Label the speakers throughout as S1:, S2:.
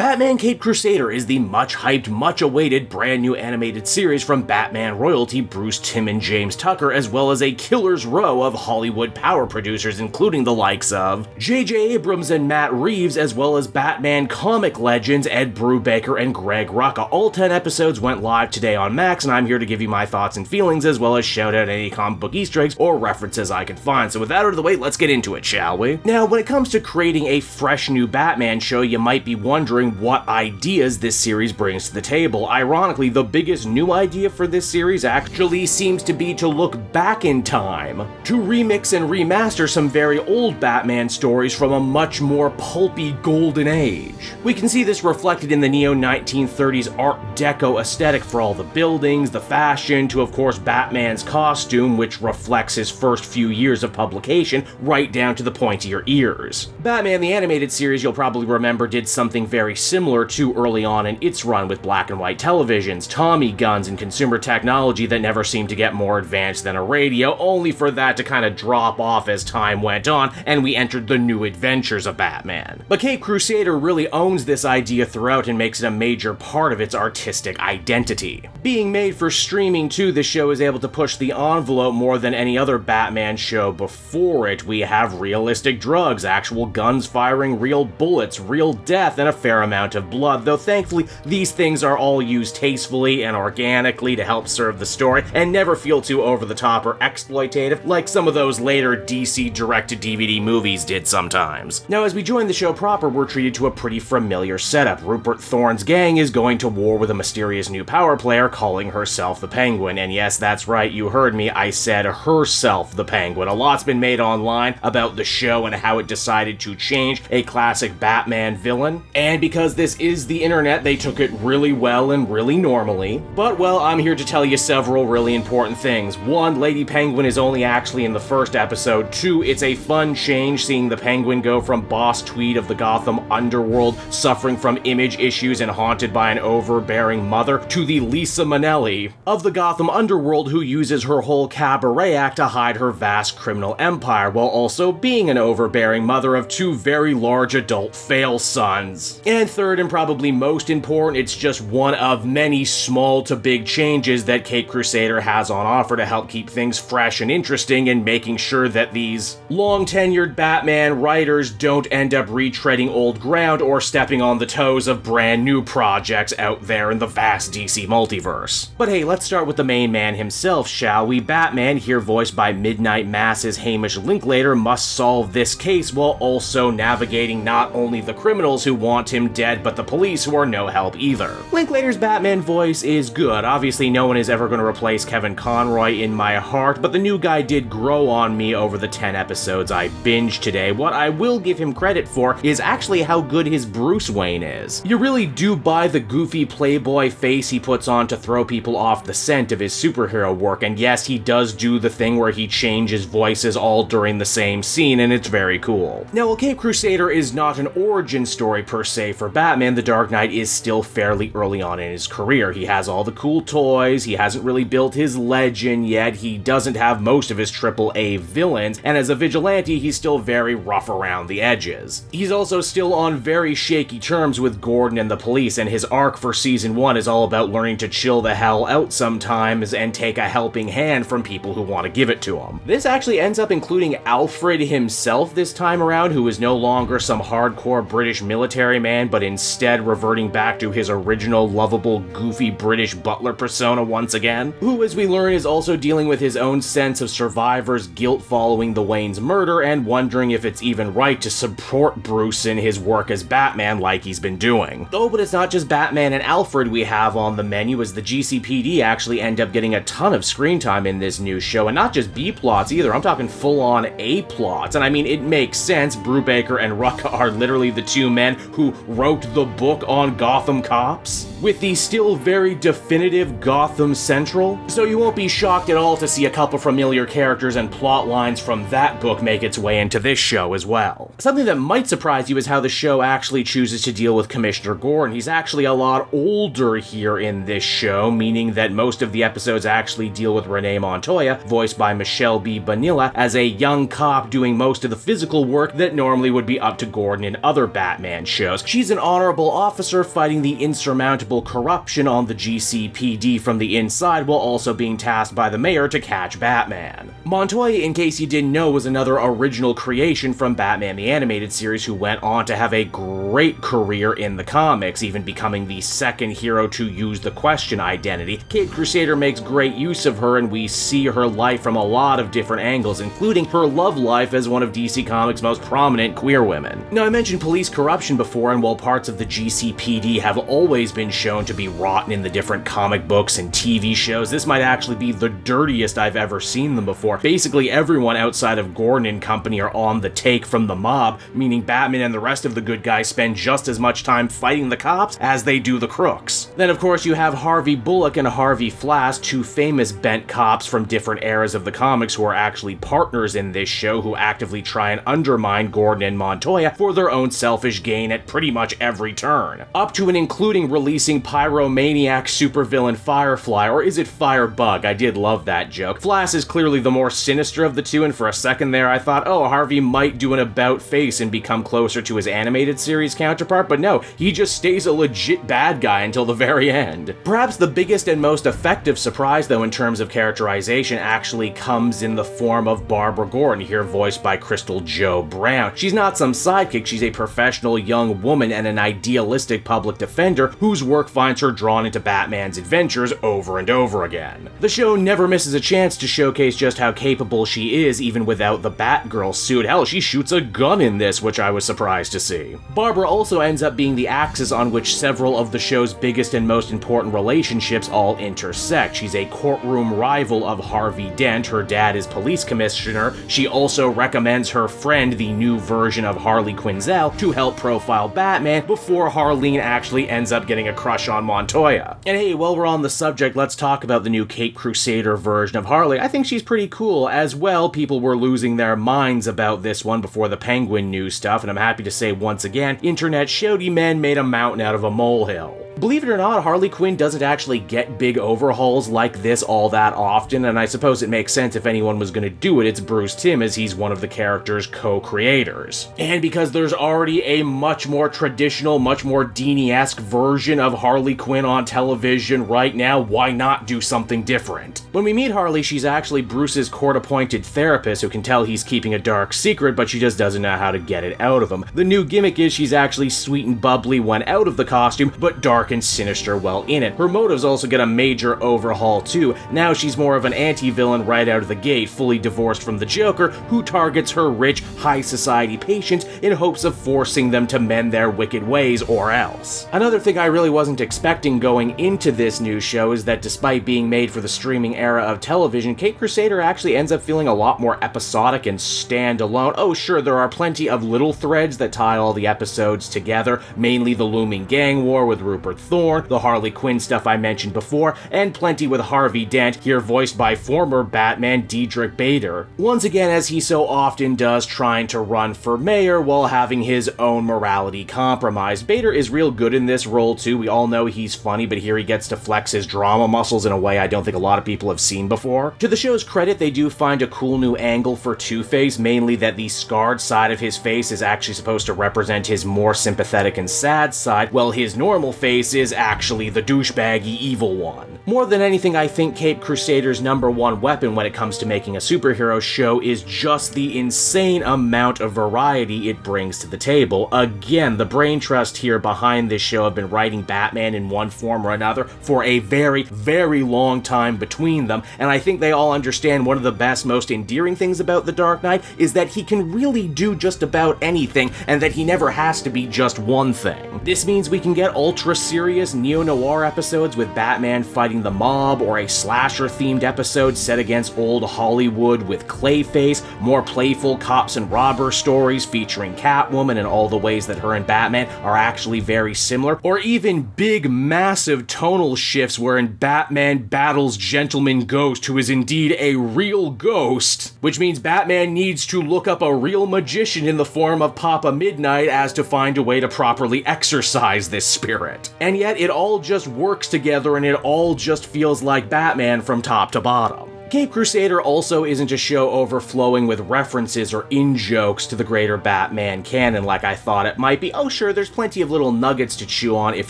S1: Batman Caped Crusader is the much-hyped, much-awaited brand new animated series from Batman royalty Bruce Timm and James Tucker, as well as a killer's row of Hollywood power producers, including the likes of J.J. Abrams and Matt Reeves, as well as Batman comic legends Ed Brubaker and Greg Rucka. All 10 episodes went live today on Max, and I'm here to give you my thoughts and feelings, as well as shout out any comic book Easter eggs or references I can find. So with that out of the way, let's get into it, shall we? Now, when it comes to creating a fresh new Batman show, you might be wondering what ideas this series brings to the table. Ironically, the biggest new idea for this series actually seems to be to look back in time, to remix and remaster some very old Batman stories from a much more pulpy golden age. We can see this reflected in the neo-1930s Art Deco aesthetic for all the buildings, the fashion, to of course Batman's costume, which reflects his first few years of publication, right down to the pointier ears. Batman the Animated Series, you'll probably remember, did something very similar to early on in its run with black and white televisions, Tommy guns, and consumer technology that never seemed to get more advanced than a radio, only for that to kind of drop off as time went on and we entered the new adventures of Batman. But Caped Crusader really owns this idea throughout and makes it a major part of its artistic identity. Being made for streaming too, the show is able to push the envelope more than any other Batman show before it. We have realistic drugs, actual guns firing real bullets, real death, and a fair amount of blood, though thankfully these things are all used tastefully and organically to help serve the story and never feel too over the top or exploitative like some of those later DC direct-to-DVD movies did sometimes. Now, as we join the show proper, we're treated to a pretty familiar setup. Rupert Thorne's gang is going to war with a mysterious new power player calling herself the Penguin, and yes, that's right, you heard me, I said herself the Penguin. A lot's been made online about the show and how it decided to change a classic Batman villain, and because this is the internet, they took it really well and really normally. But, well, I'm here to tell you several really important things. One, Lady Penguin is only actually in the first episode. Two, it's a fun change seeing the Penguin go from boss tweed of the Gotham underworld, suffering from image issues and haunted by an overbearing mother, to the Lisa Minnelli of the Gotham underworld who uses her whole cabaret act to hide her vast criminal empire, while also being an overbearing mother of two very large adult fail sons. And third, and probably most important, it's just one of many small to big changes that Caped Crusader has on offer to help keep things fresh and interesting, and making sure that these long-tenured Batman writers don't end up retreading old ground or stepping on the toes of brand new projects out there in the vast DC multiverse. But hey, let's start with the main man himself, shall we? Batman, here voiced by Midnight Mass's Hamish Linklater, must solve this case while also navigating not only the criminals who want him dead, but the police who are no help either. Linklater's Batman voice is good. Obviously, no one is ever going to replace Kevin Conroy in my heart, but the new guy did grow on me over the 10 episodes I binged today. What I will give him credit for is actually how good his Bruce Wayne is. You really do buy the goofy playboy face he puts on to throw people off the scent of his superhero work, and yes, he does do the thing where he changes voices all during the same scene, and it's very cool. Now, while Caped Crusader is not an origin story per se for Batman, the Dark Knight is still fairly early on in his career. He has all the cool toys, he hasn't really built his legend yet, he doesn't have most of his AAA villains, and as a vigilante, he's still very rough around the edges. He's also still on very shaky terms with Gordon and the police, and his arc for season 1 is all about learning to chill the hell out sometimes and take a helping hand from people who want to give it to him. This actually ends up including Alfred himself this time around, who is no longer some hardcore British military man, but instead reverting back to his original lovable, goofy British butler persona once again, who, as we learn, is also dealing with his own sense of survivor's guilt following the Wayne's murder and wondering if it's even right to support Bruce in his work as Batman like he's been doing. Oh, but it's not just Batman and Alfred we have on the menu, as the GCPD actually end up getting a ton of screen time in this new show, and not just B-plots either, I'm talking full-on A-plots, and I mean, it makes sense. Brubaker and Rucka are literally the two men who wrote the book on Gotham cops. with the still very definitive Gotham Central, so you won't be shocked at all to see a couple familiar characters and plot lines from that book make its way into this show as well. Something that might surprise you is how the show actually chooses to deal with Commissioner Gordon. He's actually a lot older here in this show, meaning that most of the episodes actually deal with Renee Montoya, voiced by Michelle B. Bonilla, as a young cop doing most of the physical work that normally would be up to Gordon in other Batman shows. She's an honorable officer fighting the insurmountable corruption on the GCPD from the inside, while also being tasked by the mayor to catch Batman. Montoya, in case you didn't know, was another original creation from Batman the Animated Series who went on to have a great career in the comics, even becoming the second hero to use the Question identity. Caped Crusader makes great use of her, and we see her life from a lot of different angles, including her love life as one of DC Comics' most prominent queer women. Now, I mentioned police corruption before, and while parts of the GCPD have always been shown to be rotten in the different comic books and TV shows, this might actually be the dirtiest I've ever seen them before. Basically, everyone outside of Gordon and company are on the take from the mob, meaning Batman and the rest of the good guys spend just as much time fighting the cops as they do the crooks. Then, of course, you have Harvey Bullock and Harvey Flass, two famous bent cops from different eras of the comics who are actually partners in this show, who actively try and undermine Gordon and Montoya for their own selfish gain at pretty much every turn. Up to and including releasing pyromaniac supervillain Firefly, or is it Firebug? I did love that joke. Flass is clearly the more sinister of the two, and for a second there I thought, oh, Harvey might do an about face and become closer to his animated series counterpart, but no, he just stays a legit bad guy until the very end. Perhaps the biggest and most effective surprise, though, in terms of characterization actually comes in the form of Barbara Gordon, here voiced by Crystal Jo Brown. She's not some sidekick, she's a professional young woman and an idealistic public defender whose work finds her drawn into Batman's adventures over and over again. The show never misses a chance to showcase just how capable she is, even without the Batgirl suit. Hell, she shoots a gun in this, which I was surprised to see. Barbara also ends up being the axis on which several of the show's biggest and most important relationships all intersect. She's a courtroom rival of Harvey Dent, her dad is police commissioner. She also recommends her friend, the new version of Harley Quinzel, to help profile Batman before Harleen actually ends up getting a crush on Montoya. And hey, while we're on the subject, let's talk about the new Caped Crusader version of Harley. I think she's pretty cool. As well, people were losing their minds about this one before the Penguin news stuff, and I'm happy to say once again, internet shouty men made a mountain out of a molehill. Believe it or not, Harley Quinn doesn't actually get big overhauls like this all that often, and I suppose it makes sense if anyone was going to do it, it's Bruce Timm, as he's one of the character's co-creators. And because there's already a much more traditional, much more Dini-esque version of Harley Quinn on television right now, why not do something different? When we meet Harley, she's actually Bruce's court-appointed therapist who can tell he's keeping a dark secret, but she just doesn't know how to get it out of him. The new gimmick is she's actually sweet and bubbly when out of the costume, but dark and sinister while in it. Her motives also get a major overhaul too. Now she's more of an anti-villain right out of the gate, fully divorced from the Joker, who targets her rich, high society patients in hopes of forcing them to mend their wicked ways or else. Another thing I really wasn't expecting going into this new show is that despite being made for the streaming era of television, Caped Crusader actually ends up feeling a lot more episodic and standalone. Oh sure, there are plenty of little threads that tie all the episodes together, mainly the looming gang war with Rupert Thorne, the Harley Quinn stuff I mentioned before, and plenty with Harvey Dent, here voiced by former Batman Diedrich Bader. Once again, as he so often does, trying to run for mayor while having his own morality compromised. Bader is real good in this role too. We all know he's funny, but here he gets to flex his drama muscles in a way I don't think a lot of people have seen before. To the show's credit, they do find a cool new angle for Two-Face, mainly that the scarred side of his face is actually supposed to represent his more sympathetic and sad side, while his normal face is actually the douchebaggy evil one. More than anything, I think Caped Crusader's #1 weapon when it comes to making a superhero show is just the insane amount of variety it brings to the table. Again, the brain trust here behind this show have been writing Batman in one form or another for a very, very long time between them, and I think they all understand one of the best, most endearing things about The Dark Knight is that he can really do just about anything, and that he never has to be just one thing. This means we can get ultra serious neo-noir episodes with Batman fighting the mob, or a slasher-themed episode set against old Hollywood with Clayface, more playful cops and robber stories featuring Catwoman and all the ways that her and Batman are actually very similar, or even big, massive tonal shifts wherein Batman battles Gentleman Ghost, who is indeed a real ghost, which means Batman needs to look up a real magician in the form of Papa Midnight as to find a way to properly exorcise this spirit. And yet it all just works together and it all just feels like Batman from top to bottom. Caped Crusader also isn't a show overflowing with references or in-jokes to the greater Batman canon like I thought it might be. Oh sure, there's plenty of little nuggets to chew on if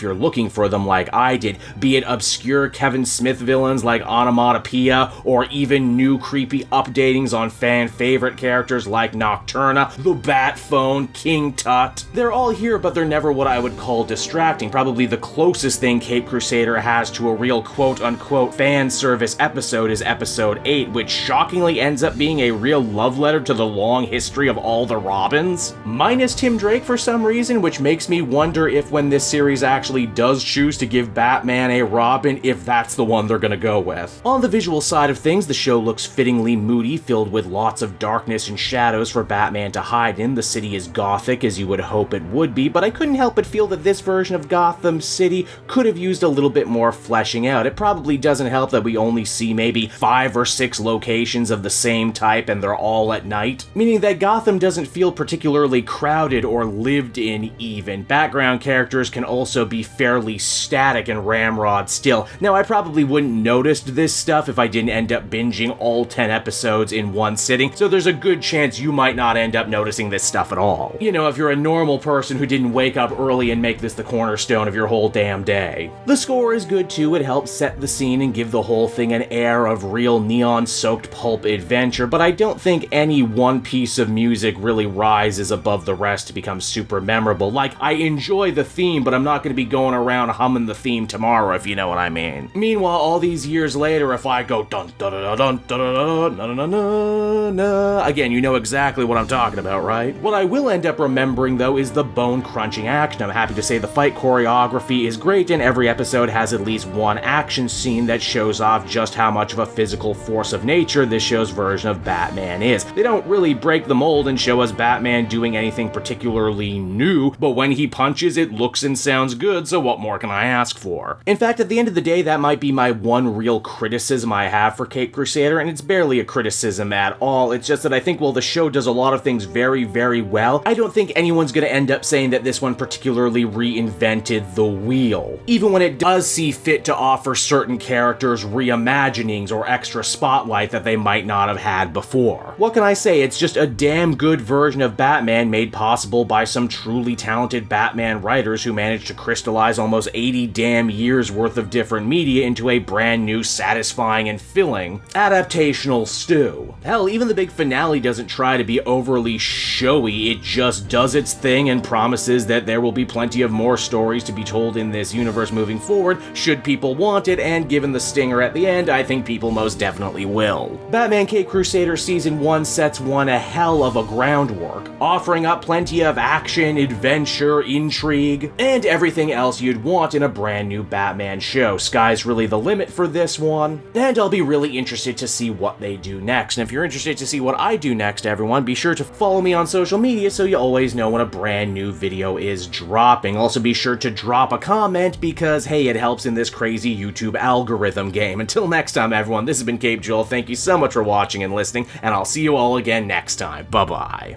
S1: you're looking for them like I did, be it obscure Kevin Smith villains like Onomatopoeia, or even new creepy updatings on fan-favorite characters like Nocturna, the Bat Phone, King Tut. They're all here, but they're never what I would call distracting. Probably the closest thing Caped Crusader has to a real quote-unquote fan service episode is Episode 8, which shockingly ends up being a real love letter to the long history of all the Robins, minus Tim Drake for some reason, which makes me wonder if when this series actually does choose to give Batman a Robin, if that's the one they're gonna go with. On the visual side of things, the show looks fittingly moody, filled with lots of darkness and shadows for Batman to hide in. The city is gothic, as you would hope it would be, but I couldn't help but feel that this version of Gotham City could have used a little bit more fleshing out. It probably doesn't help that we only see maybe 5 or 6 locations of the same type and they're all at night, meaning that Gotham doesn't feel particularly crowded or lived in even. Background characters can also be fairly static and ramrod still. Now I probably wouldn't noticed this stuff if I didn't end up binging all 10 episodes in one sitting, so there's a good chance you might not end up noticing this stuff at all. You know, if you're a normal person who didn't wake up early and make this the cornerstone of your whole damn day. The score is good too, it helps set the scene and give the whole thing an air of real neon-soaked pulp adventure, but I don't think any one piece of music really rises above the rest to become super memorable. Like, I enjoy the theme, but I'm not going to be going around humming the theme tomorrow, if you know what I mean. Meanwhile, all these years later, if I go dun dun dun dun dun dun dun dun dun dun, again, you know exactly what I'm talking about, right? What I will end up remembering, though, is the bone-crunching action. I'm happy to say the fight choreography is great, and every episode has at least one action scene that shows off just how much of a physical force of nature this show's version of Batman is. They don't really break the mold and show us Batman doing anything particularly new, but when he punches, it looks and sounds good, so what more can I ask for? In fact, at the end of the day, that might be my one real criticism I have for Caped Crusader, and it's barely a criticism at all. It's just that I think while the show does a lot of things very, very well, I don't think anyone's gonna end up saying that this one particularly reinvented the wheel. Even when it does see fit to offer certain characters reimaginings or extra spotlight that they might not have had before. What can I say? It's just a damn good version of Batman made possible by some truly talented Batman writers who managed to crystallize almost 80 damn years worth of different media into a brand new, satisfying, and filling adaptational stew. Hell, even the big finale doesn't try to be overly showy, it just does its thing and promises that there will be plenty of more stories to be told in this universe moving forward, should people want it, and given the stinger at the end, I think people most definitely will. Batman Caped Crusader Season 1 sets one a hell of a groundwork, offering up plenty of action, adventure, intrigue, and everything else you'd want in a brand new Batman show. Sky's really the limit for this one, and I'll be really interested to see what they do next. And if you're interested to see what I do next, everyone, be sure to follow me on social media so you always know when a brand new video is dropping. Also be sure to drop a comment because, hey, it helps in this crazy YouTube algorithm game. Until next time, everyone, this has been Cape Joel. Thank you so much for watching and listening, and I'll see you all again next time. Bye-bye.